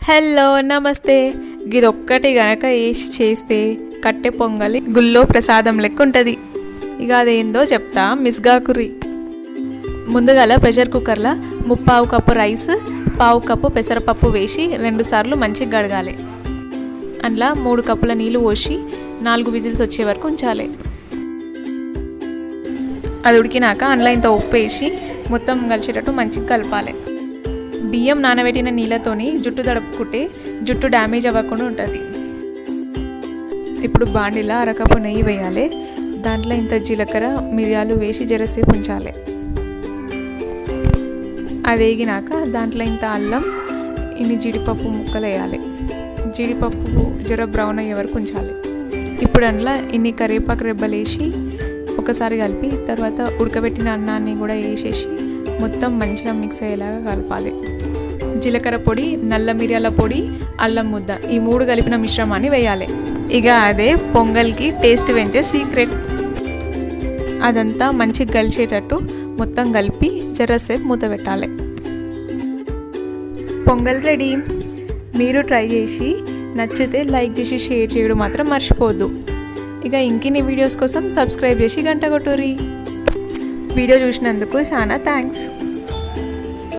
Hello నమస్తే. ఇది ఒక్కటి గనక వేసి చేస్తే కట్టె పొంగలి గుళ్ళో ప్రసాదం లెక్క ఉంటుంది. ఇక అదేందో చెప్తా, మిస్గాకురి. ముందుగా ప్రెషర్ కుక్కర్లో 3/4 కప్పు రైస్, 1/4 కప్పు పెసరపప్పు వేసి 2 సార్లు మంచిగా గడగాలి. అందులో 3 కప్పుల నీళ్ళు పోసి 4 విజిల్స్ వచ్చే వరకు ఉంచాలి. అది ఉడికినాక అందులో ఇంత ఉప్పు వేసి మొత్తం కలిసేటట్టు మంచిగా కలపాలి. బియ్యం నానబెట్టిన నీళ్ళతోని జుట్టు తడుపుకుంటే జుట్టు డ్యామేజ్ అవ్వకుండా ఉంటుంది. ఇప్పుడు బాండిలో 1/2 కప్పు నెయ్యి వేయాలి. దాంట్లో ఇంత జీలకర్ర మిరియాలు వేసి జరసేపు ఉంచాలి. అది వేగినాక దాంట్లో ఇంత అల్లం, ఇన్ని జీడిపప్పు ముక్కలు వేయాలి. జీడిపప్పు జర బ్రౌన్ అయ్యే వరకు ఉంచాలి. ఇప్పుడు అందులో ఇన్ని కరివేపాకు రెబ్బలు వేసి ఒకసారి కలిపి తర్వాత ఉడకబెట్టిన అన్నాన్ని కూడా వేసేసి మొత్తం మంచిగా మిక్స్ అయ్యేలాగా కలపాలి. జీలకర్ర పొడి, నల్ల మిరియాల పొడి, అల్లం ముద్ద ఈ 3 కలిపిన మిశ్రమాన్ని వేయాలి. ఇక అదే పొంగల్కి టేస్ట్ పెంచే సీక్రెట్. అదంతా మంచిగా కలిసేటట్టు మొత్తం కలిపి జరసేపు మూత పెట్టాలి. పొంగల్ రెడీ. మీరు ట్రై చేసి నచ్చితే లైక్ చేసి షేర్ చేయడం మాత్రం మర్చిపోవద్దు. ఇక ఇంకిన్ని వీడియోస్ కోసం సబ్స్క్రైబ్ చేసి గంట కొట్టుర్రి. వీడియో చూసినందుకు చాలా థ్యాంక్స్.